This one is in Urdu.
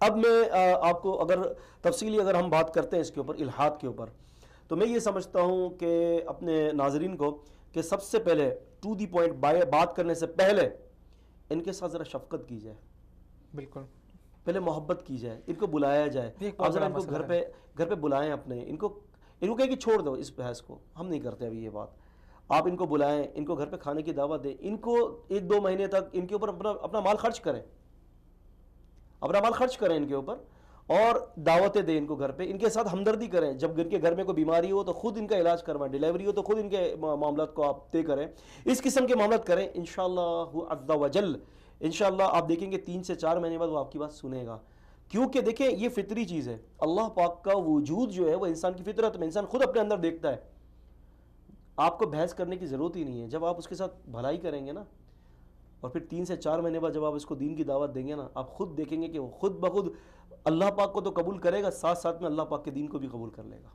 اب میں آپ کو اگر تفصیلی اگر ہم بات کرتے ہیں اس کے اوپر الحاد کے اوپر، تو میں یہ سمجھتا ہوں کہ اپنے ناظرین کو کہ سب سے پہلے ٹو دی پوائنٹ بات کرنے سے پہلے ان کے ساتھ ذرا شفقت کی جائے، بالکل پہلے محبت کی جائے، ان کو بلایا جائے، آپ ذرا ان کو گھر پہ بلائیں، اپنے ان کو کہیں کہ چھوڑ دو اس بحث کو، ہم نہیں کرتے ابھی یہ بات، آپ ان کو بلائیں، ان کو گھر پہ کھانے کی دعوت دیں، ان کو 1-2 مہینے تک ان کے اوپر اپنا مال خرچ کریں، ان کے اوپر، اور دعوتیں دیں ان کو گھر پہ، ان کے ساتھ ہمدردی کریں، جب ان کے گھر میں کوئی بیماری ہو تو خود ان کا علاج کروائیں، ڈیلیوری ہو تو خود ان کے معاملات کو آپ طے کریں، اس قسم کے معاملات کریں، انشاءاللہ عز و جل انشاءاللہ آپ دیکھیں گے 3 سے 4 مہینے بعد وہ آپ کی بات سنے گا، کیونکہ دیکھیں یہ فطری چیز ہے، اللہ پاک کا وجود جو ہے وہ انسان کی فطرت میں، انسان خود اپنے اندر دیکھتا ہے، آپ کو بحث کرنے کی ضرورت ہی نہیں ہے، جب آپ اس کے ساتھ بھلائی کریں گے نا، اور پھر 3 سے 4 مہینے بعد جب آپ اس کو دین کی دعوت دیں گے نا، آپ خود دیکھیں گے کہ وہ خود بخود اللہ پاک کو تو قبول کرے گا، ساتھ ساتھ میں اللہ پاک کے دین کو بھی قبول کر لے گا۔